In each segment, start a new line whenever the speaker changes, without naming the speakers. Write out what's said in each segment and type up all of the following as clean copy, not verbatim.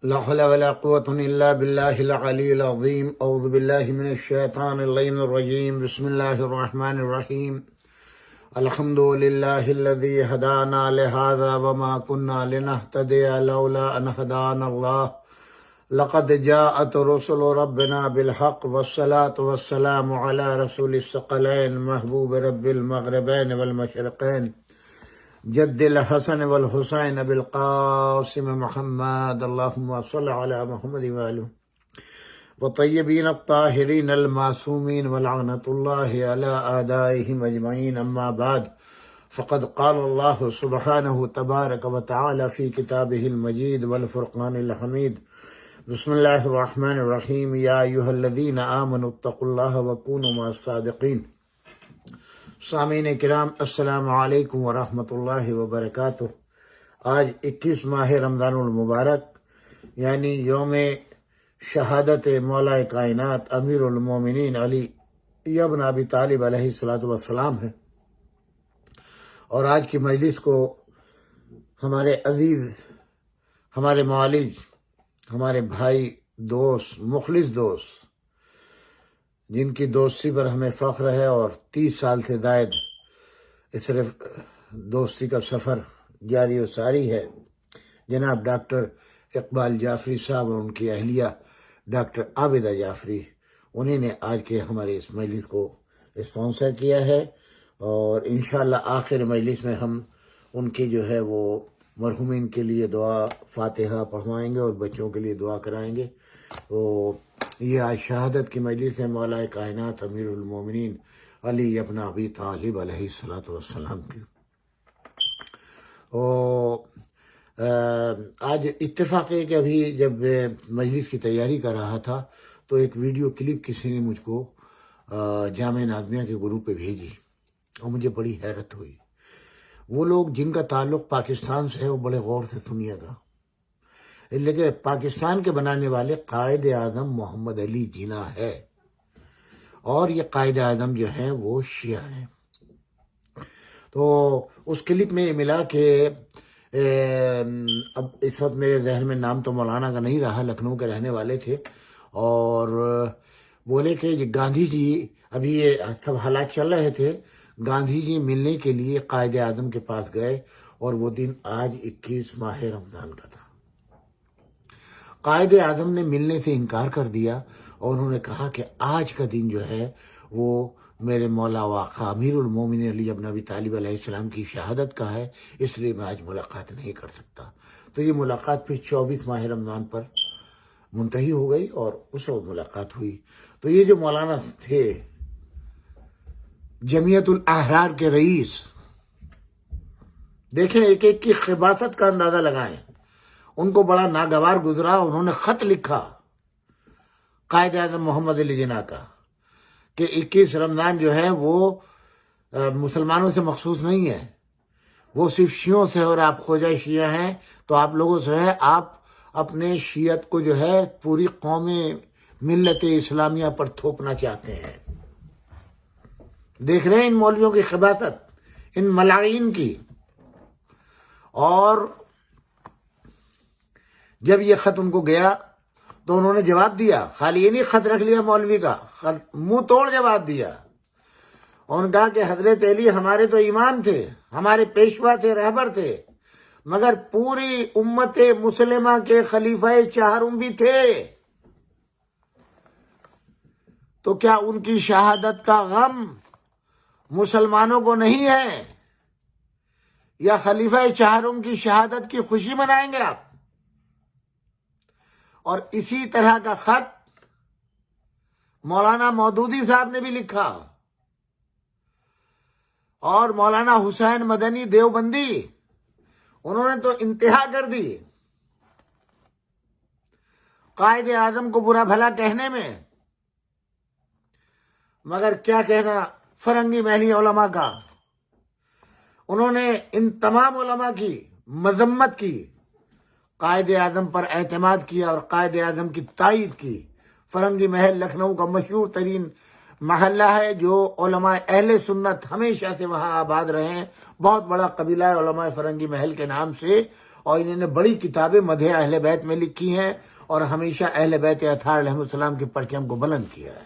لا حول ولا قوة إلا بالله العلي العظيم. أعوذ بالله من الشيطان اللعين الرجيم. بسم الله الرحمن الرحيم. الحمد لله الذي هدانا لهذا وما كنا لنهتدي لولا أن هدانا الله. لقد جاءت رسل ربنا بالحق والصلاة والسلام على رسول الثقلين محبوب رب المغربين والمشرقين جد الحسن والحسين بالقاسم محمد. اللهم صل على محمد وآله والطيبين الطاهرين المعصومين ولعنة الله على أعدائهم أجمعين. أما بعد، فقد قال الله سبحانه تبارك وتعالى في كتابه المجيد والفرقان الحميد. بسم الله الرحمن الرحيم. يا أيها الذين آمنوا اتقوا الله وكونوا مع الصادقين. سامعین کرام، السلام علیکم ورحمۃ اللہ وبرکاتہ. آج 21 ماہ رمضان المبارک یعنی یوم شہادت مولا کائنات امیر المومنین علی ابن ابی طالب علیہ السلام ہے، اور آج کی مجلس کو ہمارے عزیز، ہمارے معالج، ہمارے بھائی، دوست، مخلص دوست، جن کی دوستی پر ہمیں فخر ہے اور 30 سال سے زائد اس صرف دوستی کا سفر جاری و ساری ہے، جناب ڈاکٹر اقبال جعفری صاحب اور ان کی اہلیہ ڈاکٹر عابدہ جعفری، انہیں نے آج کے ہمارے اس مجلس کو اسپانسر کیا ہے، اور انشاءاللہ آخر مجلس میں ہم ان کی جو ہے وہ مرحومین کے لیے دعا فاتحہ پڑھوائیں گے اور بچوں کے لیے دعا کرائیں گے. تو یہ آج شہادت کی مجلس ہے مولا کائنات امیر المومنین علی ابن ابی طالب علیہ السلام کی. آج اتفاق ہے کہ ابھی جب مجلس کی تیاری کر رہا تھا تو ایک ویڈیو کلپ کسی نے مجھ کو جامعہ نازمیہ کے گروپ پہ بھیجی، اور مجھے بڑی حیرت ہوئی. وہ لوگ جن کا تعلق پاکستان سے ہے وہ بڑے غور سے سنیے گا، لیکن پاکستان کے بنانے والے قائد اعظم محمد علی جناح ہے، اور یہ قائد اعظم جو ہیں وہ شیعہ ہیں. تو اس کلپ میں یہ ملا کہ اب اس وقت میرے ذہن میں نام تو مولانا کا نہیں رہا، لکھنؤ کے رہنے والے تھے، اور بولے کہ گاندھی جی، ابھی یہ سب حالات چل رہے تھے، گاندھی جی ملنے کے لیے قائد اعظم کے پاس گئے، اور وہ دن آج 21 ماہ رمضان کا تھا. قائد اعظم نے ملنے سے انکار کر دیا، اور انہوں نے کہا کہ آج کا دن جو ہے وہ میرے مولا واقع امیر المومنین علی ابن ابی طالب علیہ السلام کی شہادت کا ہے، اس لیے میں آج ملاقات نہیں کر سکتا. تو یہ ملاقات پھر 24 ماہ رمضان پر منتہی ہو گئی، اور اس وقت ملاقات ہوئی. تو یہ جو مولانا تھے جمعیت الاحرار کے رئیس، دیکھیں ایک ایک کی خباثت کا اندازہ لگائیں. ان کو بڑا ناگوار گزرا، انہوں نے خط لکھا قائد اعظم محمد علی جناح کا کہ 21 رمضان جو ہے وہ مسلمانوں سے مخصوص نہیں ہے، وہ صرف شیعوں سے، اور آپ خوجہ شیعہ ہیں تو آپ لوگوں سے ہے، آپ اپنے شیعت کو جو ہے پوری قوم ملت اسلامیہ پر تھوپنا چاہتے ہیں. دیکھ رہے ہیں ان مولویوں کی خباثت، ان ملاعین کی. اور جب یہ خط ان کو گیا تو انہوں نے جواب دیا، خالی یہ نہیں خط رکھ لیا مولوی کا، منہ توڑ جواب دیا. اور انہوں نے کہا کہ حضرت علی ہمارے تو امام تھے، ہمارے پیشوا تھے، رہبر تھے، مگر پوری امت مسلمہ کے خلیفہ چہارم بھی تھے. تو کیا ان کی شہادت کا غم مسلمانوں کو نہیں ہے، یا خلیفہ چہارم کی شہادت کی خوشی منائیں گے آپ؟ اور اسی طرح کا خط مولانا مودودی صاحب نے بھی لکھا، اور مولانا حسین مدنی دیوبندی، انہوں نے تو انتہا کر دی قائد اعظم کو برا بھلا کہنے میں. مگر کیا کہنا فرنگی محلی علماء کا، انہوں نے ان تمام علماء کی مذمت کی، قائد اعظم پر اعتماد کیا اور قائد اعظم کی تائید کی. فرنگی محل لکھنؤ کا مشہور ترین محلہ ہے، جو علماء اہل سنت ہمیشہ سے وہاں آباد رہے ہیں، بہت بڑا قبیلہ ہے علماء فرنگی محل کے نام سے، اور انہوں نے بڑی کتابیں مدح اہل بیت میں لکھی ہیں، اور ہمیشہ اہل بیت اطہار علیہ السلام کے پرچم کو بلند کیا ہے۔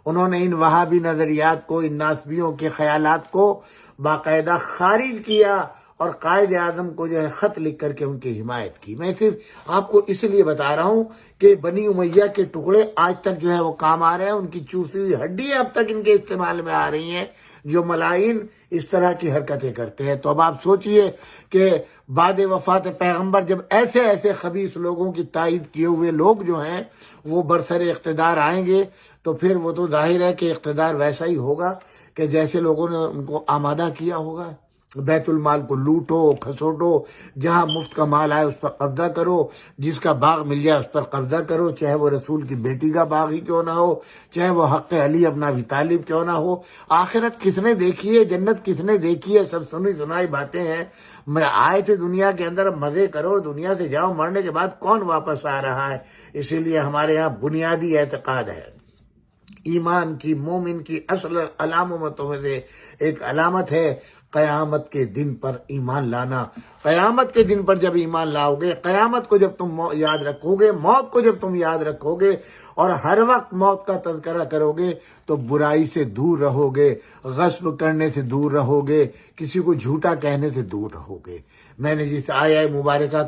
انہوں نے ان وہابی نظریات کو، ان ناسبیوں کے خیالات کو باقاعدہ خارج کیا، اور قائد اعظم کو جو ہے خط لکھ کر کے ان کی حمایت کی۔ میں صرف آپ کو اس لیے بتا رہا ہوں کہ بنی امیہ کے ٹکڑے آج تک جو ہے وہ کام آ رہے ہیں، ان کی چوسی ہوئی ہڈی اب تک ان کے استعمال میں آ رہی ہیں، جو ملائن اس طرح کی حرکتیں کرتے ہیں۔ تو اب آپ سوچئے کہ بعد وفات پیغمبر جب ایسے ایسے خبیث لوگوں کی تائید کیے ہوئے لوگ جو ہیں وہ برسر اقتدار آئیں گے، تو پھر وہ تو ظاہر ہے کہ اقتدار ویسا ہی ہوگا کہ جیسے لوگوں نے ان کو آمادہ کیا ہوگا۔ بیت المال کو لوٹو کھسوٹو، جہاں مفت کا مال آئے اس پر قبضہ کرو، جس کا باغ مل جائے اس پر قبضہ کرو، چاہے وہ رسول کی بیٹی کا باغ ہی کیوں نہ ہو، چاہے وہ حق علی ابن ابی طالب کیوں نہ ہو۔ آخرت کس نے دیکھی ہے، جنت کس نے دیکھی ہے، سب سنی سنائی باتیں ہیں۔ میں آئے تھے دنیا کے اندر، مزے کرو، دنیا سے جاؤ، مرنے کے بعد کون واپس آ رہا ہے۔ اسی لیے ہمارے یہاں بنیادی اعتقاد ہے، ایمان کی، مومن کی اصل علامتوں میں سے ایک علامت ہے قیامت کے دن پر ایمان لانا۔ قیامت کے دن پر جب ایمان لاؤ گے، قیامت کو جب تم یاد رکھو گے، موت کو جب تم یاد رکھو گے، اور ہر وقت موت کا تذکرہ کرو گے، تو برائی سے دور رہو گے، غصب کرنے سے دور رہو گے، کسی کو جھوٹا کہنے سے دور رہو گے۔ میں نے جس آیہ مبارکہ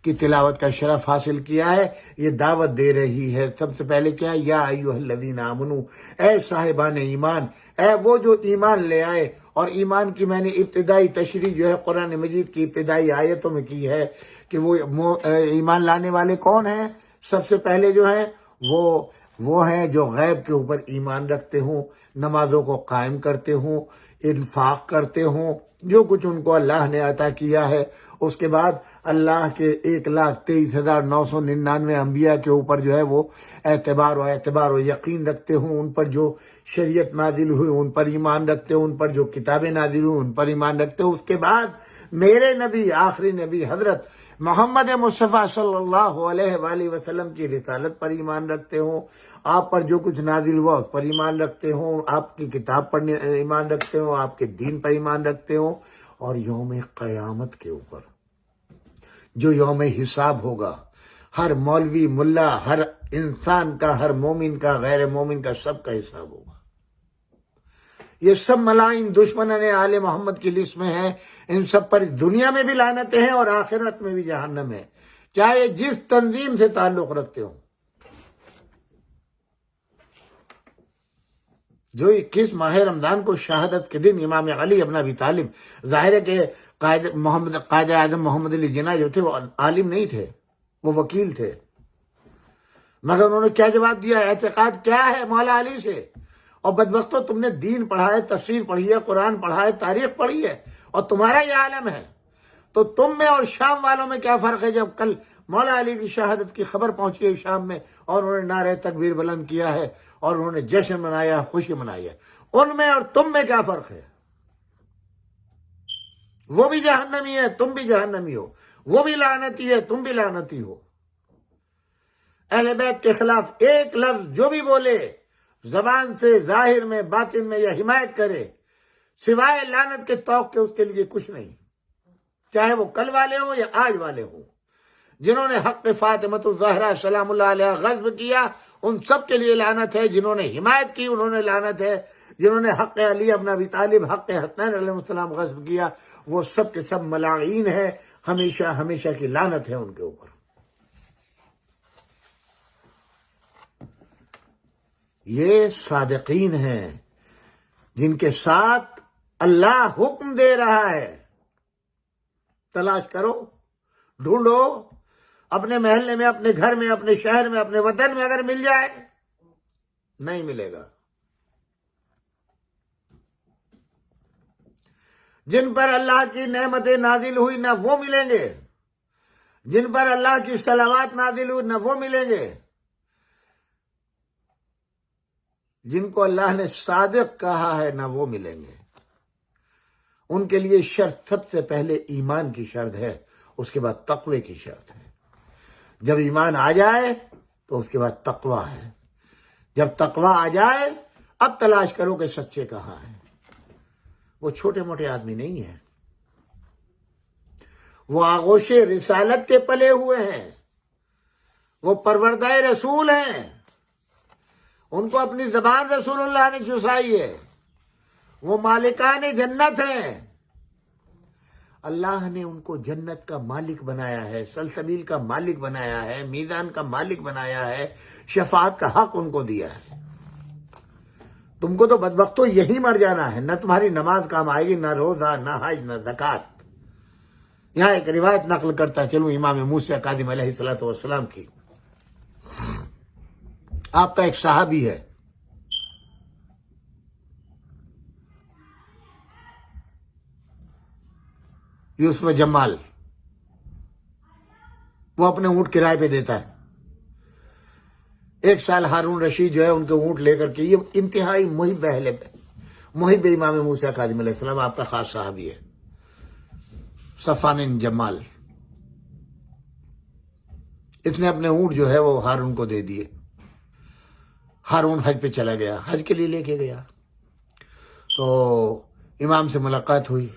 کی تلاوت کا شرف حاصل کیا ہے، یہ دعوت دے رہی ہے۔ سب سے پہلے کیا ہے؟ یا ایھا الذین آمنو، اے صاحبان ایمان، اے وہ جو ایمان لے آئے۔ اور ایمان کی میں نے ابتدائی تشریح جو ہے قرآن مجید کی ابتدائی آیتوں میں کی ہے کہ وہ ایمان لانے والے کون ہیں۔ سب سے پہلے جو ہیں وہ ہیں جو غیب کے اوپر ایمان رکھتے ہوں، نمازوں کو قائم کرتے ہوں، انفاق کرتے ہوں، جو کچھ ان کو اللہ نے عطا کیا ہے۔ اس کے بعد اللہ کے 1,23,999 انبیاء کے اوپر جو ہے وہ اعتبار و یقین رکھتے ہوں، ان پر جو شریعت نازل ہوئی ان پر ایمان رکھتے ہوں، ان پر جو کتابیں نازل ہوئی ان پر ایمان رکھتے ہوں۔ اس کے بعد میرے نبی، آخری نبی حضرت محمد مصطفیٰ صلی اللہ علیہ وآلہ وسلم کی رسالت پر ایمان رکھتے ہوں، آپ پر جو کچھ نازل ہوا اس پر ایمان رکھتے ہوں، آپ کی کتاب پر ایمان رکھتے ہوں، آپ کے دین پر ایمان رکھتے ہوں، اور یوم قیامت کے اوپر جو یوم حساب ہوگا، ہر مولوی ملا، ہر انسان کا، ہر مومن کا، غیر مومن کا، سب کا حساب ہوگا۔ یہ سب ملائن دشمنان آل محمد کی لسٹ میں ہیں، ان سب پر دنیا میں بھی لعنتیں ہیں اور آخرت میں بھی جہنم ہے، چاہے جس تنظیم سے تعلق رکھتے ہوں۔ جو 21 ماہ رمضان کو شہادت کے دن امام علی ابن ابی طالب، ظاہر ہے کہ قائد اعظم محمد علی جناح جو تھے وہ عالم نہیں تھے، وہ وکیل تھے، مگر انہوں نے کیا جواب دیا؟ اعتقاد کیا ہے مولا علی سے؟ اور بدبختو، تم نے دین پڑھا ہے، تفسیر پڑھی ہے، قرآن پڑھا ہے، تاریخ پڑھی ہے، اور تمہارا یہ عالم ہے، تو تم میں اور شام والوں میں کیا فرق ہے؟ جب کل مولا علی کی شہادت کی خبر پہنچی ہے شام میں، اور انہوں نے نعرہ تکبیر بلند کیا ہے، اور انہوں نے جشن منایا، خوشی منائی ہے، ان میں اور تم میں کیا فرق ہے؟ وہ بھی جہنمی ہے، تم بھی جہنمی ہو، وہ بھی لعنتی ہے، تم بھی لعنتی ہو۔ اہل بیت کے خلاف ایک لفظ جو بھی بولے، زبان سے، ظاہر میں، باطن میں، یا حمایت کرے، سوائے لعنت کے توق کے اس کے لیے کچھ نہیں، چاہے وہ کل والے ہوں یا آج والے ہوں۔ جنہوں نے حق فاطمۃ الزہرا سلام اللہ علیہ غصب کیا، ان سب کے لیے لعنت ہے۔ جنہوں نے حمایت کی انہوں نے لعنت ہے۔ جنہوں نے حق علی ابن ابی طالب، حق حسنین علیہ السلام غصب کیا، وہ سب کے سب ملاعین ہیں، ہمیشہ ہمیشہ کی لعنت ہے ان کے اوپر۔ یہ صادقین ہیں جن کے ساتھ اللہ حکم دے رہا ہے، تلاش کرو، ڈھونڈو، اپنے محلے میں، اپنے گھر میں، اپنے شہر میں، اپنے وطن میں اگر مل جائے، نہیں ملے گا۔ جن پر اللہ کی نعمتیں نازل ہوئی نہ وہ ملیں گے، جن پر اللہ کی صلوات نازل ہوئی نہ وہ ملیں گے، جن کو اللہ نے صادق کہا ہے نہ وہ ملیں گے۔ ان کے لیے شرط سب سے پہلے ایمان کی شرط ہے، اس کے بعد تقوی کی شرط ہے۔ جب ایمان آ جائے تو اس کے بعد تقوی ہے۔ جب تقوی آ جائے اب تلاش کرو کہ سچے کہاں ہیں۔ وہ چھوٹے موٹے آدمی نہیں ہیں، وہ آغوش رسالت کے پلے ہوئے ہیں، وہ پروردہ رسول ہیں، ان کو اپنی زبان رسول اللہ نے چسائی ہے، وہ مالکان جنت ہیں، اللہ نے ان کو جنت کا مالک بنایا ہے، سلسبیل کا مالک بنایا ہے، میزان کا مالک بنایا ہے، شفاعت کا حق ان کو دیا ہے۔ تم کو تو بدبختو یہی مر جانا ہے، نہ تمہاری نماز کام آئے گی، نہ روزہ، نہ حج، نہ زکوٰۃ۔ یہاں ایک روایت نقل کرتا چلوں امام موسیٰ کاظم علیہ الصلوۃ والسلام کی۔ آپ کا ایک صحابی ہے، یوسف جمال، وہ اپنے اونٹ کرائے پہ دیتا ہے۔ ایک سال ہارون رشید جو ہے ان کے اونٹ لے کر کے، یہ انتہائی محب امام موسیٰ کاظم علیہ السلام، آپ کا خاص صحابی ہے، صفوان جمال۔ اس نے اپنے اونٹ جو ہے وہ ہارون کو دے دیے۔ ہارون حج پہ چلا گیا، حج کے لیے لے کے گیا، تو امام سے ملاقات ہوئی۔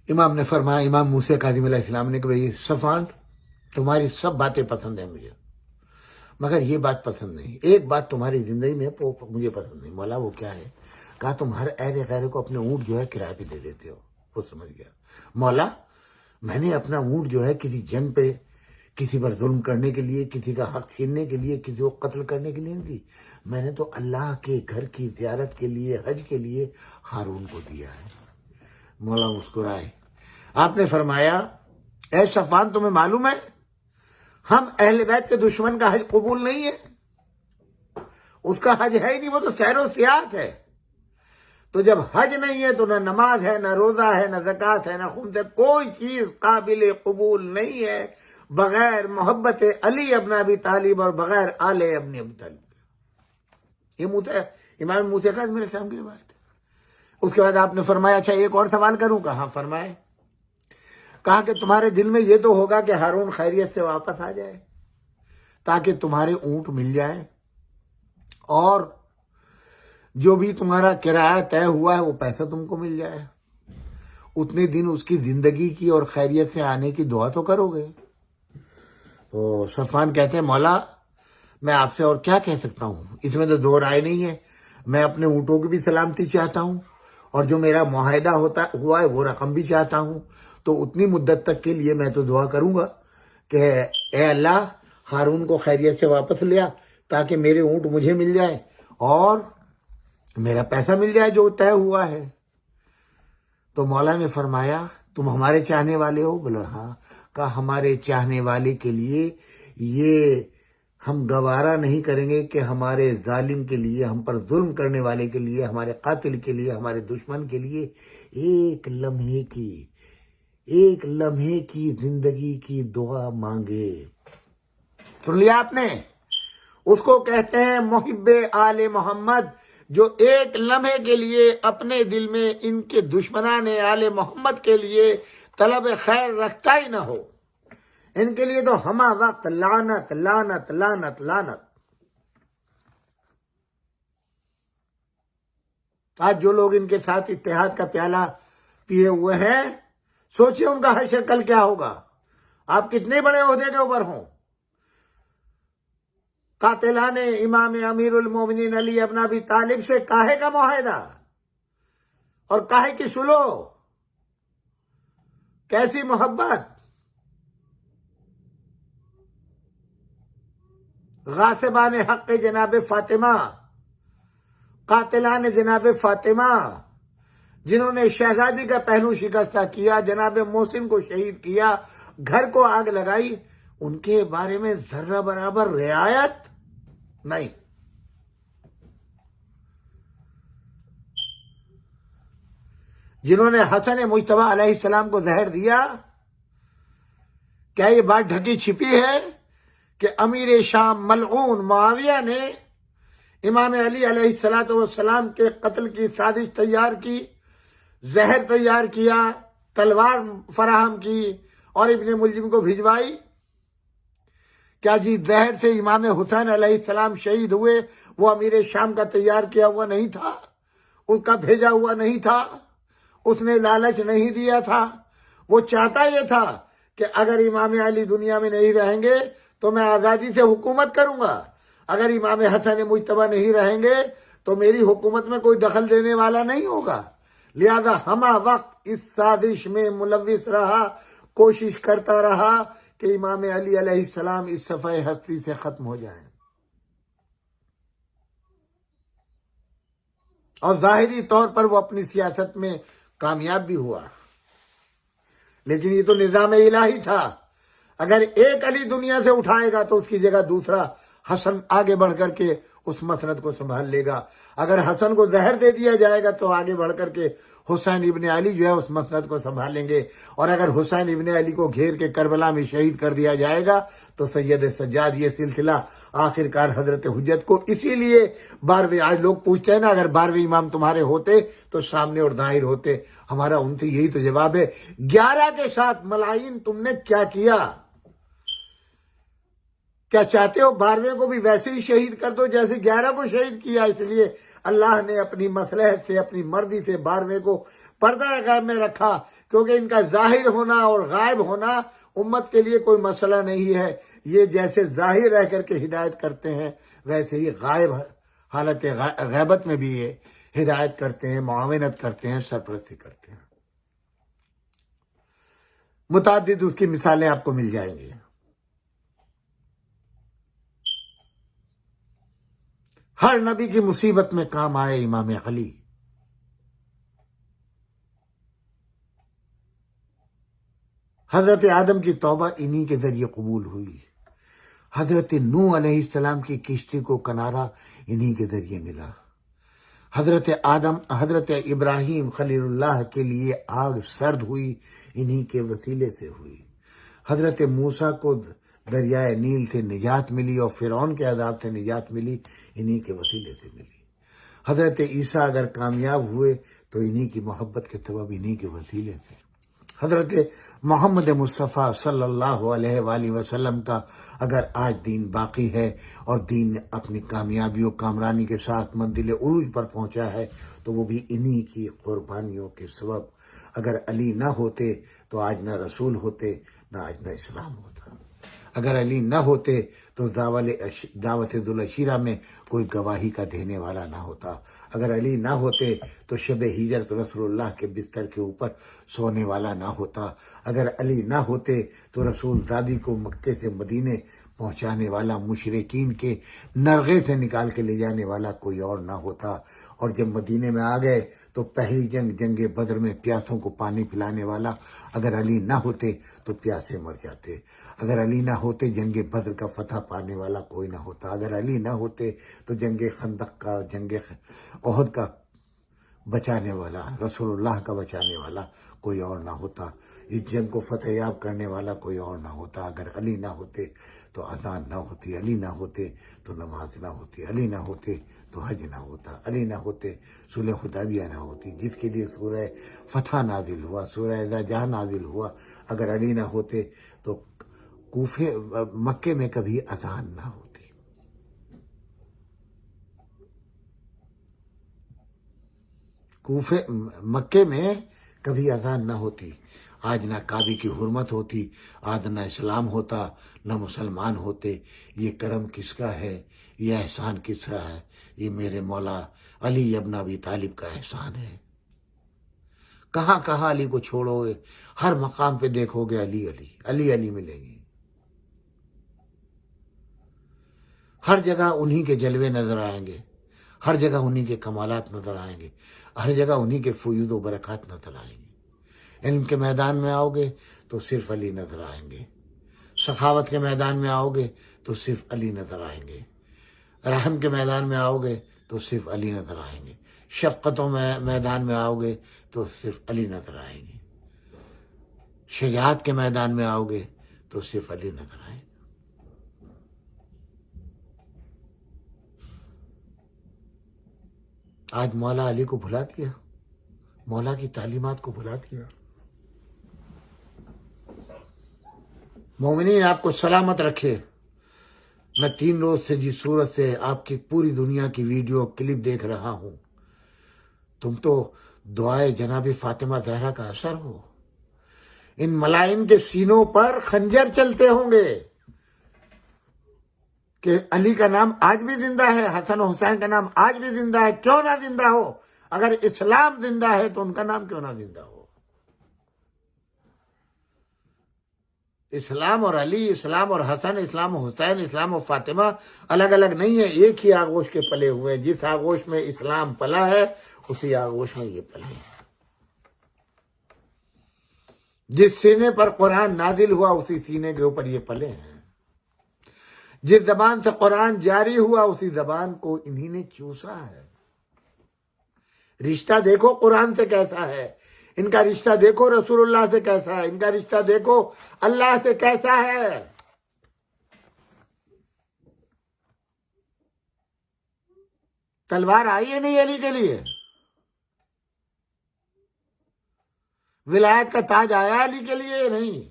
امام نے فرمایا، امام موسیٰ کاظم علیہ السلام نے کہ بھئی صفوان، تمہاری سب باتیں پسند ہیں مجھے، مگر یہ بات پسند نہیں، ایک بات تمہاری زندگی میں مجھے پسند نہیں۔ مولا وہ کیا ہے؟ کہا تم ہر اہل غیر کو اپنے اونٹ جو ہے کرائے پہ دے دیتے ہو۔ وہ سمجھ گیا، مولا میں نے اپنا اونٹ جو ہے کسی جنگ پہ، کسی پر ظلم کرنے کے لیے، کسی کا حق چھیننے کے لیے، کسی کو قتل کرنے کے لیے نہیں دی، میں نے تو اللہ کے گھر کی زیارت کے لیے، حج کے لیے ہارون کو دیا ہے۔ مولا مسکرائے، آپ نے فرمایا، اے صفوان تمہیں معلوم ہے ہم اہل بیت کے دشمن کا حج قبول نہیں ہے، اس کا حج ہے ہی نہیں، وہ تو سیر و سیاحت ہے۔ تو جب حج نہیں ہے تو نہ نماز ہے، نہ روزہ ہے، نہ زکوٰۃ ہے، نہ خمس ہے، کوئی چیز قابل قبول نہیں ہے بغیر محبت علی ابن ابی طالب اور بغیر آل ابن ابی طالب۔ یہ امام موسیٰ کاظم علیہ السلام کی روایت ہے۔ اس کے بعد آپ نے فرمایا، اچھا ایک اور سوال کروں؟ کہا فرمائے۔ کہا کہ تمہارے دل میں یہ تو ہوگا کہ ہارون خیریت سے واپس آ جائے تاکہ تمہارے اونٹ مل جائیں، اور جو بھی تمہارا کرایہ طے ہوا ہے وہ پیسہ تم کو مل جائے، اتنے دن اس کی زندگی کی اور خیریت سے آنے کی دعا تو کرو گے۔ تو صفوان کہتے ہیں، مولا میں آپ سے اور کیا کہہ سکتا ہوں، اس میں تو دو رائے نہیں ہے، میں اپنے اونٹوں کی بھی سلامتی چاہتا ہوں، اور جو میرا معاہدہ ہوا ہے وہ رقم بھی چاہتا ہوں، تو اتنی مدت تک کے لیے میں تو دعا کروں گا کہ اے اللہ ہارون کو خیریت سے واپس لیا تاکہ میرے اونٹ مجھے مل جائے اور میرا پیسہ مل جائے جو طے ہوا ہے۔ تو مولا نے فرمایا، تم ہمارے چاہنے والے ہو؟ بولا ہاں۔ کہا ہمارے چاہنے والے کے لیے یہ ہم گوارا نہیں کریں گے کہ ہمارے ظالم کے لیے، ہم پر ظلم کرنے والے کے لیے، ہمارے قاتل کے لیے، ہمارے دشمن کے لیے ایک لمحے کی زندگی کی دعا مانگے۔ سن لیا آپ نے؟ اس کو کہتے ہیں محب آل محمد، جو ایک لمحے کے لیے اپنے دل میں ان کے دشمنان آل محمد کے لیے طلب خیر رکھتا ہی نہ ہو، ان کے لیے تو ہمہ وقت لعنت لعنت لعنت لعنت۔ آج جو لوگ ان کے ساتھ اتحاد کا پیالہ پیے ہوئے ہیں، سوچئے ان کا حشر کل کیا ہوگا۔ آپ کتنے بڑے عہدے کے اوپر ہوں، قاتلان امام امیر المومنین علی ابن ابی طالب سے کاہے کا معاہدہ اور کاہے کی سلو، کیسی محبت۔ غاصبان حق جناب فاطمہ، قاتلان جناب فاطمہ، جنہوں نے شہزادی کا پہلو شکستہ کیا، جناب محسن کو شہید کیا، گھر کو آگ لگائی، ان کے بارے میں ذرہ برابر رعایت نہیں۔ جنہوں نے حسن مجتبیٰ علیہ السلام کو زہر دیا، کیا یہ بات ڈھکی چھپی ہے کہ امیر شام ملعون معاویہ نے امام علی علیہ السلام کے قتل کی سازش تیار کی، زہر تیار کیا، تلوار فراہم کی اور ابن ملجم کو بھجوائی؟ کیا جی زہر سے امام حسین علیہ السلام شہید ہوئے وہ امیر شام کا تیار کیا ہوا نہیں تھا، اس کا بھیجا ہوا نہیں تھا؟ اس نے لالچ نہیں دیا تھا، وہ چاہتا یہ تھا کہ اگر امام علی دنیا میں نہیں رہیں گے تو میں آزادی سے حکومت کروں گا، اگر امام حسن مجتبی نہیں رہیں گے تو میری حکومت میں کوئی دخل دینے والا نہیں ہوگا، لہذا ہمہ وقت اس سازش میں ملوث رہا، کوشش کرتا رہا کہ امام علی علیہ السلام اس صفحہ ہستی سے ختم ہو جائیں، اور ظاہری طور پر وہ اپنی سیاست میں کامیاب بھی ہوا، لیکن یہ تو نظام الہی تھا، اگر ایک علی دنیا سے اٹھائے گا تو اس کی جگہ دوسرا حسن آگے بڑھ کر کے اس مسند کو سنبھال لے گا، اگر حسن کو زہر دے دیا جائے گا تو آگے بڑھ کر کے حسین ابن علی جو ہے اس مسند کو سنبھالیں گے، اور اگر حسین ابن علی کو گھیر کے کربلا میں شہید کر دیا جائے گا تو سید سجاد یہ سلسلہ آخر کار حضرت حجت کو، اسی لیے 12ویں، آج لوگ پوچھتے ہیں نا اگر 12ویں امام تمہارے ہوتے تو سامنے اور ظاہر ہوتے، ہمارا ان سے یہی تو جواب ہے، 11 کے ساتھ ملاعین تم نے کیا کیا؟ کیا چاہتے ہو 12ویں کو بھی ویسے ہی شہید کر دو جیسے 11 کو شہید کیا؟ اس لیے اللہ نے اپنی مصلحت سے، اپنی مرضی سے 12ویں کو پردہ غیب میں رکھا، کیونکہ ان کا ظاہر ہونا اور غائب ہونا امت کے لیے کوئی مسئلہ نہیں ہے، یہ جیسے ظاہر رہ کر کے ہدایت کرتے ہیں ویسے ہی غائب حالت غیبت میں بھی یہ ہدایت کرتے ہیں، معاونت کرتے ہیں، سرپرستی کرتے ہیں۔ متعدد اس کی مثالیں آپ کو مل جائیں گی۔ ہر نبی کی مصیبت میں کام آئے امام علی، حضرت آدم کی توبہ انہی کے ذریعے قبول ہوئی، حضرت نوح علیہ السلام کی کشتی کو کنارہ انہی کے ذریعے ملا، حضرت ابراہیم خلیل اللہ کے لیے آگ سرد ہوئی انہی کے وسیلے سے ہوئی، حضرت موسیٰ کو دریائے نیل سے نجات ملی اور فرعون کے عذاب سے نجات ملی انہی کے وسیلے سے ملی، حضرت عیسیٰ اگر کامیاب ہوئے تو انہی کی محبت کے سبب انہی کے وسیلے سے، حضرت محمد مصطفیٰ صلی اللہ علیہ وآلہ وسلم کا اگر آج دین باقی ہے اور دین اپنی کامیابی و کامرانی کے ساتھ منزل عروج پر پہنچا ہے تو وہ بھی انہی کی قربانیوں کے سبب، اگر علی نہ ہوتے تو آج نہ رسول ہوتے، نہ آج نہ اسلام ہوتا، اگر علی نہ ہوتے تو دعوت ذوالعشیرہ میں کوئی گواہی کا دینے والا نہ ہوتا، اگر علی نہ ہوتے تو شب ہجرت رسول اللہ کے بستر کے اوپر سونے والا نہ ہوتا، اگر علی نہ ہوتے تو رسول زادی کو مکے سے مدینے پہنچانے والا، مشرکین کے نرغے سے نکال کے لے جانے والا کوئی اور نہ ہوتا، اور جب مدینے میں آ گئے تو پہلی جنگ بدر میں پیاسوں کو پانی پلانے والا، اگر علی نہ ہوتے تو پیاسے مر جاتے، اگر علی نہ ہوتے جنگ بدر کا فتح پانے والا کوئی نہ ہوتا، اگر علی نہ ہوتے تو جنگ خندق کا، جنگ احد کا بچانے والا، رسول اللہ کا بچانے والا کوئی اور نہ ہوتا، اس جنگ کو فتح یاب کرنے والا کوئی اور نہ ہوتا، اگر علی نہ ہوتے تو اذان نہ ہوتی، علی نہ ہوتے تو نماز نہ ہوتی، علی نہ ہوتے تو حج نہ ہوتا، علی نہ ہوتے صلح حدیبیہ نہ ہوتی، جس کے لیے سورہ فتح نازل ہوا، سورہ اذا جاء نازل ہوا، اگر علی نہ ہوتے تو مکے میں کبھی اذان نہ ہوتی۔ مکے میں کبھی اذان نہ ہوتی، آج نہ کعبے کی حرمت ہوتی، آج نہ اسلام ہوتا، نہ مسلمان ہوتے۔ یہ کرم کس کا ہے، یہ احسان کس کا ہے؟ یہ میرے مولا علی ابن ابی طالب کا احسان ہے۔ کہاں کہاں علی کو چھوڑو گے، ہر مقام پہ دیکھو گے علی علی علی علی ملیں گے، ہر جگہ انہی کے جلوے نظر آئیں گے، ہر جگہ انہی کے کمالات نظر آئیں گے، ہر جگہ انہی کے فیوض و برکات نظر آئیں گے۔ علم کے میدان میں آؤ گے تو صرف علی نظر آئیں گے، سخاوت کے میدان میں آؤ گے تو صرف علی نظر آئیں گے، رحم کے میدان میں آؤ گے تو صرف علی نظر آئیں گے، شفقتوں میں میدان میں آؤ گے تو صرف علی نظر آئیں گے، شجاعت کے میدان میں آؤ گے تو صرف علی نظر آئیں گے۔ آج مولا علی کو بھلا دیا، مولا کی تعلیمات کو بھلا دیا۔ مومنین آپ کو سلامت رکھے۔ میں 3 روز سے جس صورت سے آپ کی پوری دنیا کی ویڈیو کلپ دیکھ رہا ہوں، دعائے جناب فاطمہ زہرا کا اثر ہو، ان ملائن کے سینوں پر خنجر چلتے ہوں گے کہ علی کا نام آج بھی زندہ ہے، حسن و حسین کا نام آج بھی زندہ ہے، کیوں نہ زندہ ہو؟ اگر اسلام زندہ ہے تو ان کا نام کیوں نہ زندہ ہو؟ اسلام اور علی، اسلام اور حسن، اسلام و حسین، اسلام و فاطمہ الگ الگ نہیں ہے، ایک ہی آغوش کے پلے ہوئے ہیں۔ جس آغوش میں اسلام پلا ہے اسی آغوش میں یہ پلے ہیں۔ جس سینے پر قرآن نازل ہوا اسی سینے کے اوپر یہ پلے ہیں۔ جس زبان سے قرآن جاری ہوا اسی زبان کو انہی نے چوسا ہے۔ رشتہ دیکھو قرآن سے کیسا ہے، ان کا رشتہ دیکھو رسول اللہ سے کیسا ہے، ان کا رشتہ دیکھو اللہ سے کیسا ہے۔ تلوار آئی ہے نہیں علی کے لیے، ولایت کا تاج آیا علی کے لیے نہیں،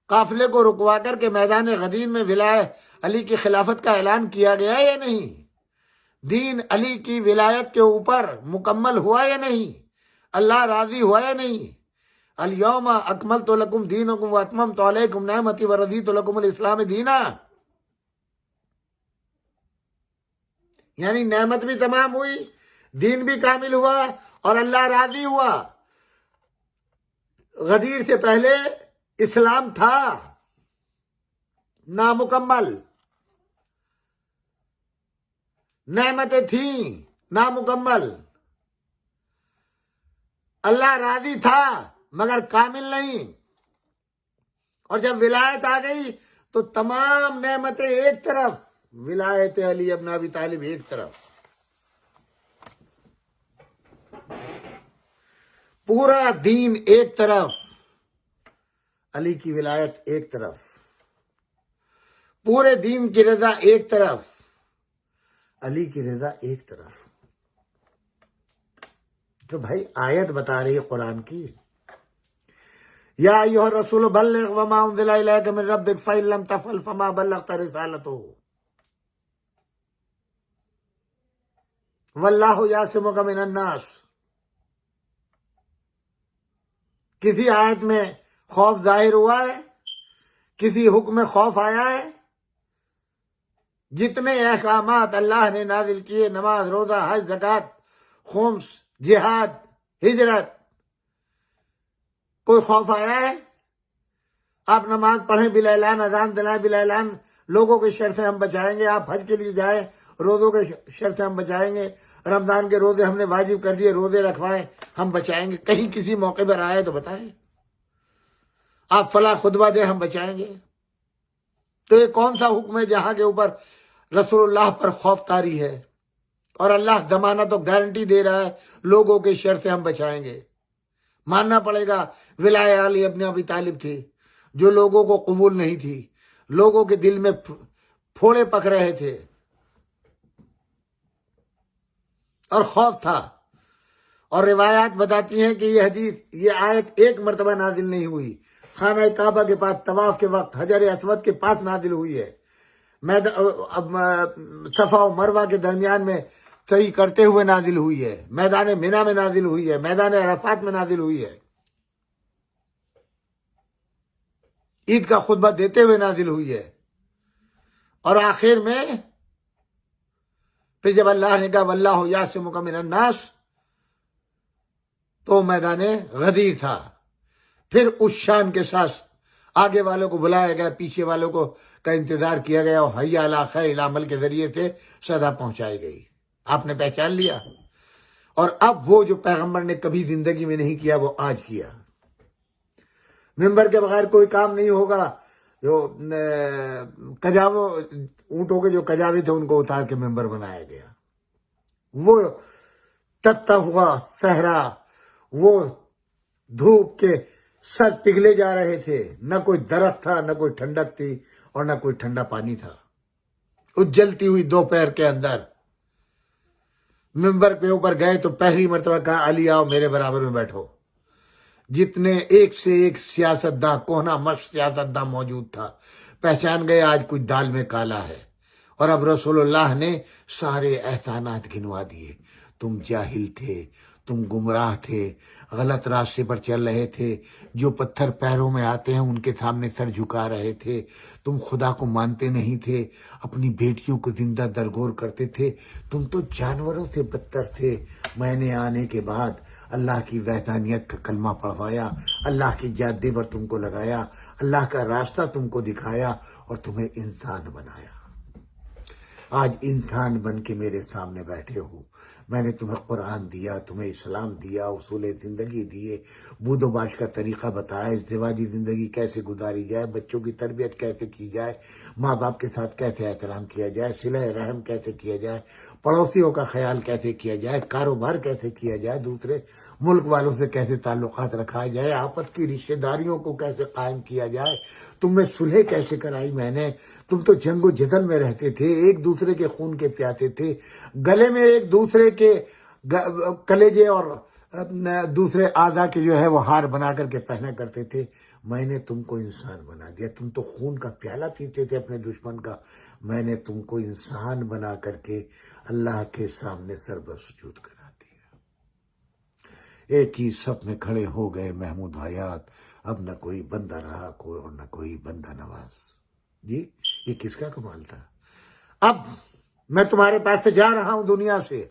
قافلے کو رکوا کر کے میدان غدیر میں ولایت علی کی خلافت کا اعلان کیا گیا یا نہیں، دین علی کی ولایت کے اوپر مکمل ہوا یا نہیں، اللہ راضی ہوا یا نہیں۔ الیوم اکملت لکم دینکم واتممت علیکم نعمتی ورضیت لکم الاسلام دینا، یعنی نعمت بھی تمام ہوئی، دین بھی کامل ہوا اور اللہ راضی ہوا۔ غدیر سے پہلے اسلام تھا نامکمل، نعمتیں تھیں نامکمل، اللہ راضی تھا مگر کامل نہیں، اور جب ولایت آ گئی تو تمام نعمتیں ایک طرف، ولایت علی ابن ابی طالب ایک طرف، پورا دین ایک طرف، علی کی ولایت ایک طرف، پورے دین کی رضا ایک طرف، علی کی رضا ایک طرف۔ تو بھائی آیت بتا رہی ہے قرآن کی، یا ایھا الرسول بلغ وما انزل الیک من ربک فإن لم تفعل فما بلغت رسالتہ واللہ یعصمک من الناس۔ کسی آیت میں خوف ظاہر ہوا ہے؟ کسی حکم میں خوف آیا ہے؟ جتنے احکامات اللہ نے نازل کیے، نماز، روزہ، حج، زکوٰۃ، خمس، جہاد، ہجرت، کوئی خوف آیا ہے؟ آپ نماز پڑھیں بلا اعلان، اذان دلائیں بلا اعلان، لوگوں کے شر سے ہم بچائیں گے، آپ حج کے لیے جائیں روزوں کے شر سے ہم بچائیں گے، رمضان کے روزے ہم نے واجب کر دیے، روزے رکھوائیں ہم بچائیں گے، کہیں کسی موقع پر آئے تو بتائیں، آپ فلاں خطبہ دیں ہم بچائیں گے۔ تو یہ کون سا حکم ہے جہاں کے اوپر رسول اللہ پر خوف طاری ہے اور اللہ ضمانت و گارنٹی دے رہا ہے لوگوں کے شر سے ہم بچائیں گے؟ ماننا پڑے گا ولایت علی ابن ابی طالب تھی جو لوگوں کو قبول نہیں تھی، لوگوں کے دل میں پھوڑے پک رہے تھے اور خوف تھا۔ اور روایات بتاتی ہیں کہ یہ آیت ایک مرتبہ نازل نہیں ہوئی، خانہ کعبہ کے پاس طواف کے وقت حجر اسود کے پاس نازل ہوئی ہے، صفا و مروہ کے درمیان میں صحیح کرتے ہوئے نازل ہوئی ہے، میدان منی میں نازل ہوئی ہے، میدان عرفات میں نازل ہوئی ہے، عید کا خطبہ دیتے ہوئے نازل ہوئی ہے، اور آخر میں پھر جب اللہ نے کہا واللہ یعصمک من الناس تو میدان غدیر تھا۔ پھر اس شان کے ساتھ آگے والوں کو بلایا گیا، پیچھے والوں کو کا انتظار کیا گیا، اور حی علی خیر العمل کے ذریعے سے صدا پہنچائی گئی۔ آپ نے پہچان لیا، اور اب وہ جو پیغمبر نے کبھی زندگی میں نہیں کیا وہ آج کیا۔ ممبر کے بغیر کوئی کام نہیں ہوگا۔ جو کجاو اونٹوں کے جو کجاوے تھے ان کو اتار کے ممبر بنایا گیا۔ وہ تپتا ہوا صحرا، وہ دھوپ کے سر پگھلے جا رہے تھے، نہ کوئی درخت تھا، نہ کوئی ٹھنڈک تھی، اور نہ کوئی ٹھنڈا پانی تھا۔ اجلتی ہوئی دوپہر کے اندر ممبر پہ اوپر گئے تو پہلی مرتبہ کہا علی آؤ میرے برابر میں بیٹھو۔ جتنے ایک سے ایک سیاستداں، کوہنا مشق سیاستداں موجود تھا، پہچان گئے آج کچھ دال میں کالا ہے۔ اور اب رسول اللہ نے سارے احسانات گنوا دیے، تم جاہل تھے، تم گمراہ تھے، غلط راستے پر چل رہے تھے، جو پتھر پیروں میں آتے ہیں ان کے سامنے سر جھکا رہے تھے، تم خدا کو مانتے نہیں تھے، اپنی بیٹیوں کو زندہ درگور کرتے تھے، تم تو جانوروں سے بدتر تھے۔ میں نے آنے کے بعد اللہ کی وحدانیت کا کلمہ پڑھوایا، اللہ کے جادے پر تم کو لگایا، اللہ کا راستہ تم کو دکھایا اور تمہیں انسان بنایا۔ آج انسان بن کے میرے سامنے بیٹھے ہو۔ میں نے تمہیں قرآن دیا، تمہیں اسلام دیا، اصول زندگی دیے، بود و باش کا طریقہ بتایا، ازدواجی زندگی کیسے گزاری جائے، بچوں کی تربیت کیسے کی جائے، ماں باپ کے ساتھ کیسے احترام کیا جائے، صلہ رحم کیسے کیا جائے، پڑوسیوں کا خیال کیسے کیا جائے، کاروبار کیسے کیا جائے، دوسرے ملک والوں سے کیسے تعلقات رکھا جائے، آپس کی رشتہ داریوں کو کیسے قائم کیا جائے، تم میں صلح کیسے کرائی میں نے۔ تم تو جنگ و جدل میں رہتے تھے، ایک دوسرے کے خون کے پیاتے تھے، گلے میں ایک دوسرے کے کلیجے اور دوسرے اعضاء کے جو ہے وہ ہار بنا کر کے پہنا کرتے تھے۔ میں نے تم کو انسان بنا دیا۔ تم تو خون کا پیالہ پیتے تھے اپنے دشمن کا، میں نے تم کو انسان بنا کر کے اللہ کے سامنے سر بسجود کرا دیا۔ ایک ہی صف میں کھڑے ہو گئے محمود حیات، اب نہ کوئی بندہ رہا اور نہ کوئی بندہ نواز۔ جی یہ کس کا کمال تھا؟ اب میں تمہارے پاس سے جا رہا ہوں دنیا سے،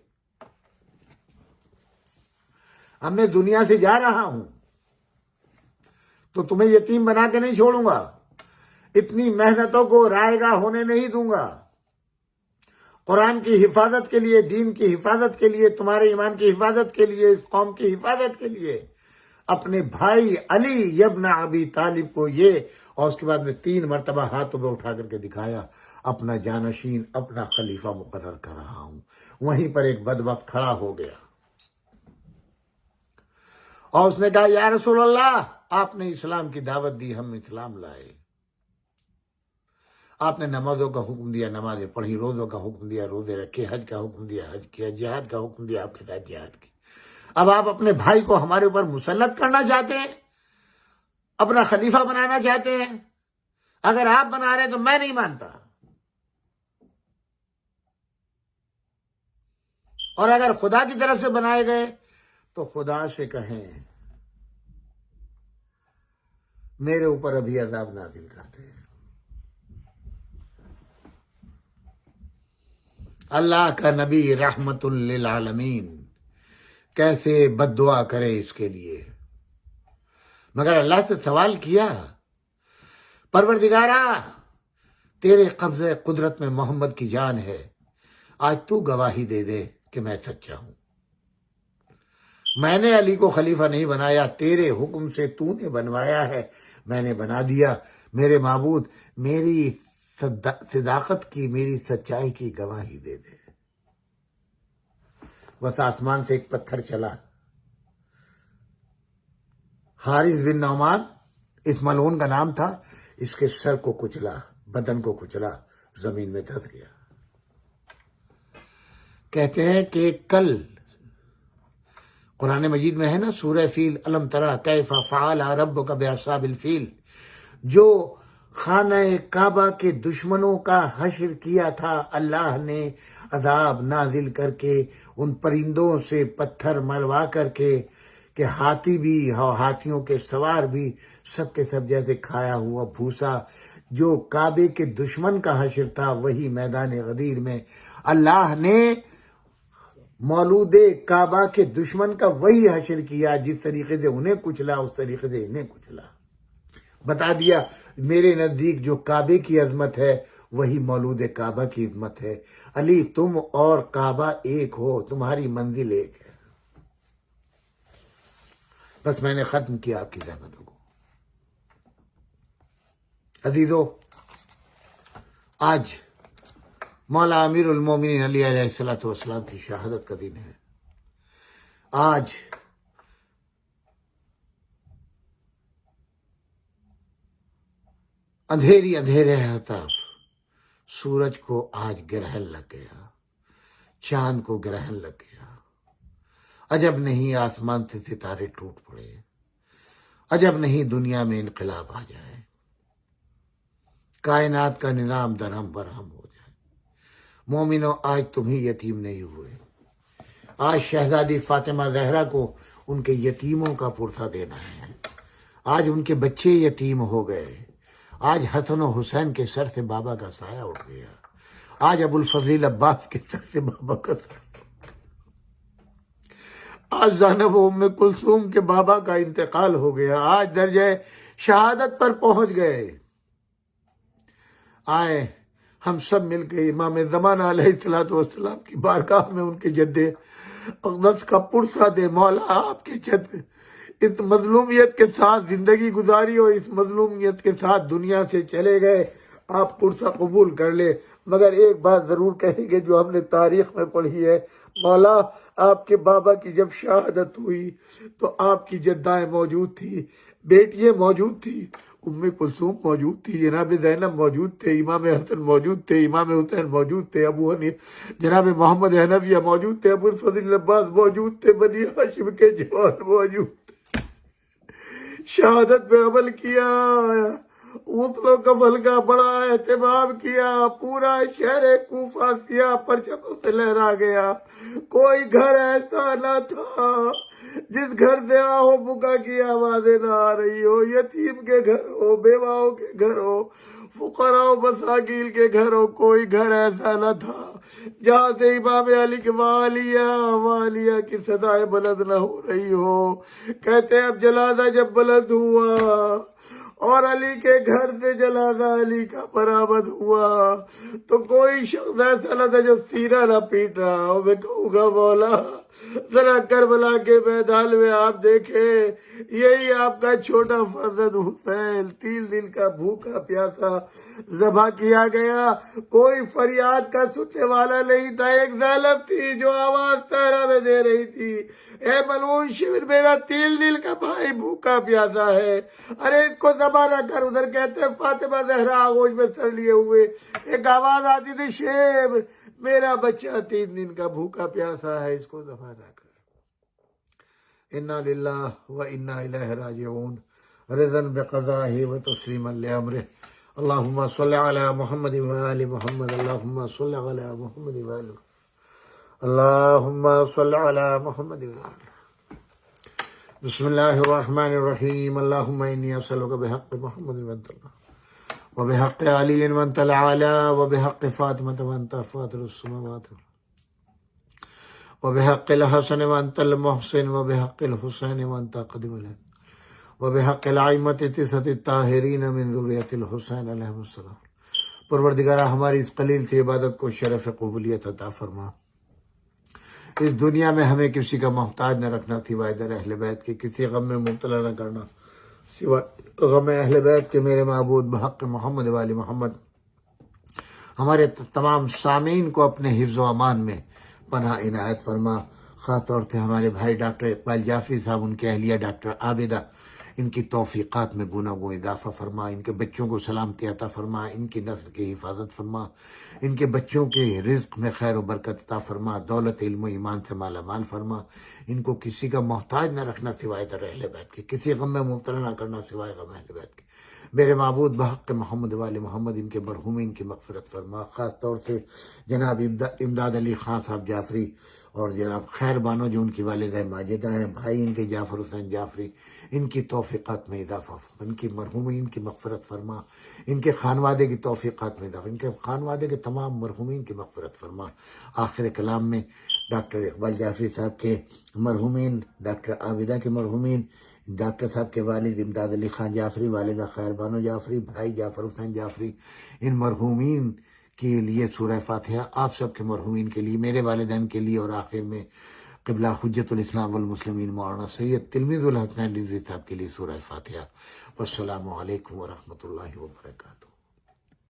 اب میں دنیا سے جا رہا ہوں تو تمہیں یتیم بنا کے نہیں چھوڑوں گا، اتنی محنتوں کو رائے گاہ ہونے نہیں دوں گا۔ قرآن کی حفاظت کے لیے، دین کی حفاظت کے لیے، تمہارے ایمان کی حفاظت کے لیے، اس قوم کی حفاظت کے لیے اپنے بھائی علی ابن ابی طالب کو یہ، اور اس کے بعد میں 3 مرتبہ ہاتھوں میں اٹھا کر کے دکھایا، اپنا جانشین، اپنا خلیفہ مقرر کر رہا ہوں۔ وہیں پر ایک بدبخت کھڑا ہو گیا اور اس نے کہا یا رسول اللہ، آپ نے اسلام کی دعوت دی، ہم اسلام لائے، آپ نے نمازوں کا حکم دیا، نمازیں پڑھی، روزوں کا حکم دیا، روزے رکھے، حج کا حکم دیا، حج کیا، جہاد کا حکم دیا، آپ کے ساتھ جہاد کی۔ اب آپ اپنے بھائی کو ہمارے اوپر مسلط کرنا چاہتے ہیں، اپنا خلیفہ بنانا چاہتے ہیں؟ اگر آپ بنا رہے تو میں نہیں مانتا، اور اگر خدا کی طرف سے بنائے گئے تو خدا سے کہیں میرے اوپر ابھی عذاب نازل کرتے ہیں۔ اللہ کا نبی رحمت للعالمین کیسے بد دعا کرے اس کے لیے، مگر اللہ سے سوال کیا، پروردگارا تیرے قبضہ قدرت میں محمد کی جان ہے، آج تو گواہی دے دے کہ میں سچا ہوں، میں نے علی کو خلیفہ نہیں بنایا، تیرے حکم سے تو نے بنوایا ہے، میں نے بنا دیا، میرے معبود میری صداقت کی، میری سچائی کی گواہی دے دے۔ بس آسمان سے ایک پتھر چلا، حارث بن نعمان اس ملعون کا نام تھا، اس کے سر کو کچلا، بدن کو کچلا، زمین میں دھس گیا۔ کہتے ہیں کہ کل قرآن مجید میں ہے نا سورہ فیل، الم تری کیف فعل ربک باصحاب الفیل، جو خانہ کعبہ کے دشمنوں کا حشر کیا تھا، اللہ نے عذاب نازل کر کے ان پرندوں سے پتھر مروا کر کے کہ ہاتھی بھی اور ہاتھیوں کے سوار بھی سب کے سب جیسے کھایا ہوا بھوسا، جو کعبے کے دشمن کا حشر تھا وہی میدان غدیر میں اللہ نے مولود کعبہ کے دشمن کا وہی حشر کیا، جس طریقے سے انہیں کچلا اس طریقے سے انہیں کچلا، بتا دیا میرے نزدیک جو کعبے کی عظمت ہے وہی مولود کعبہ کی عظمت ہے۔ علی تم اور کعبہ ایک ہو، تمہاری منزل ایک ہے۔ بس میں نے ختم کیا آپ کی زحمتوں کو۔ عزیزو، آج مولا امیر المومنین علی علیہ السلام کی شہادت کا دن ہے۔ آج اندھیرے طرف سورج کو آج گرہن لگ گیا، چاند کو گرہن لگ گیا۔ عجب نہیں آسمان سے ستارے ٹوٹ پڑے، عجب نہیں دنیا میں انقلاب آ جائے، کائنات کا نظام درہم برہم ہو جائے۔ مومنو، آج تم ہی یتیم نہیں ہوئے، آج شہزادی فاطمہ زہرا کو ان کے یتیموں کا پرسہ دینا ہے. آج ان کے بچے یتیم ہو گئے. آج حسن و حسین کے سر سے بابا کا سایہ اٹھ گیا. آج ابو الفضل عباس کے سر سے بابا کا سایہ. آج زینب و ام کلثوم کے بابا کا انتقال ہو گیا. آج درجہ شہادت پر پہنچ گئے. آئے ہم سب مل کے امام زمانہ علیہ السلام کی بارگاہ میں ان کے جد اقدس کا پرسہ دے. مولا آپ کے جد اس مظلومیت کے ساتھ زندگی گزاری اور اس مظلومیت کے ساتھ دنیا سے چلے گئے. آپ پرسہ قبول کر لے. مگر ایک بات ضرور کہیں گے جو ہم نے تاریخ میں پڑھی ہے. مولا آپ کے بابا کی جب شہادت ہوئی تو آپ کی جدائیں موجود تھی، بیٹیاں موجود تھی، ام کلثوم موجود تھی، جناب زینب موجود تھے، امام حسن موجود تھے، امام حسین موجود تھے، ابو حنیفہ جناب محمد حنفیہ موجود تھے، ابو الفضل عباس موجود تھے، بنی ہاشم کے جوان موجود تھے. شہادت پہ عمل کیا، غسل و کفن کا بڑا اہتمام کیا. پورا شہر کوفہ سیاہ پرچموں سے لہرا گیا. کوئی گھر ایسا نہ تھا جس گھر سے آہو بکا کی آوازیں نہ آ رہی ہو. یتیم کے گھر ہو، بیواؤں کے گھر ہو، فقراء و مساکین کے گھر ہو، کوئی گھر ایسا نہ تھا جہاں سے امام علی کے والیہ کی صدائیں بلند نہ ہو رہی ہو. کہتے ہیں اب جنازہ جب بلند ہوا اور علی کے گھر سے جنازہ علی کا برآمد ہوا تو کوئی شخص ایسا نہ تھا جو سینہ نہ پیٹ رہا ہو. میں کہوں گا مولا ذرا کربلا کے میدان میں آپ دیکھیں، یہی آپ کا چھوٹا فرزند حسین 3 دن کا بھوکا پیاسا ذبح کیا گیا. کوئی فریاد کا سننے والا نہیں تھا. ایک زینب تھی جو آواز صحرا میں دے رہی تھی، اے ملعون شبر، میرا 3 دن کا بھائی بھوکا پیاسا ہے، ارے اس کو ذبح نہ کر. ادھر کہتے ہیں فاطمہ زہرا آغوش میں سر لیے ہوئے ایک آواز آتی تھی، شیب میرا بچہ 3 دن کا بھوکا پیاسا ہے، اس کو ذبح نہ کر. انا للہ و انا الیہ راجعون، رضا بقضائہ و تسلیما لامرہ. اللہم صلی علی محمد و آل محمد. اللہم صلی علی محمد و آل محمد. اللہم صلی علی محمد و آل. بسم اللہ الرحمن الرحیم. اللہم انی اسألک بحق محمد وانت اللہ وبحق علی وانت العالی وبحق فاطمة وانت فاطر السماوات وبحق الحسن وانت المحسن وبحق الحسین وانت قدم الحسن وبحق الائمة 9 الطاہرین من ذریۃ الحسین علیہ السلام. پروردگارہ ہماری اس قلیل سی عبادت کو شرف قبولیت عطا فرما. اس دنیا میں ہمیں کسی کا محتاج نہ رکھنا سوائے در اہل بیت کے، کسی غم میں مبتلا نہ کرنا سوائے غم اہل بیت کے. میرے معبود بحق محمد و آل محمد ہمارے تمام سامعین کو اپنے حفظ و امان میں پناہ عنایت فرما. خاص طور سے ہمارے بھائی ڈاکٹر اقبال جعفری صاحب، ان کے اہلیہ ڈاکٹر عابدہ، ان کی توفیقات میں گنا گو اضافہ فرما. ان کے بچوں کو سلامتی عطا فرما، ان کی نسل کی حفاظت فرما، ان کے بچوں کے رزق میں خیر و برکت عطا فرما، دولت علم و ایمان سے مالا مال فرما. ان کو کسی کا محتاج نہ رکھنا سوائے در اہل بیت کے، کسی غم میں مبتلا نہ کرنا سوائے غم اہل بیت کے. میرے معبود بحق محمد و آل محمد ان کے مرحومین کی مغفرت فرما. خاص طور سے جناب امداد علی خان صاحب جعفری اور جناب خیر بانو جو ان کی والدہ ماجدہ ہیں، بھائی ان کے جعفر حسین جعفری، ان کی توفیقات میں اضافہ، ان کی مرحومین کی مغفرت فرما. ان کے خانوادے کی توفیقات میں اضافہ، ان کے خانوادے کے تمام مرحومین کی مغفرت فرما. آخر کلام میں ڈاکٹر اقبال جعفری صاحب کے مرحومین، ڈاکٹر عابدہ کے مرحومین، ڈاکٹر صاحب کے والد امداد علی خان جعفری، والدہ خیر بانو جعفری، بھائی جعفر حسین جعفری، ان مرحومین کے لیے سورہ فاتحہ، آپ سب کے مرحومین کے لیے، میرے والدین کے لیے، اور آخر میں قبلہ حجت الاسلام والمسلمین مولانا سید تلمیذ الحسنین رضوی صاحب کے لیے سورہ فاتحہ. والسلام علیکم ورحمۃ اللہ وبرکاتہ.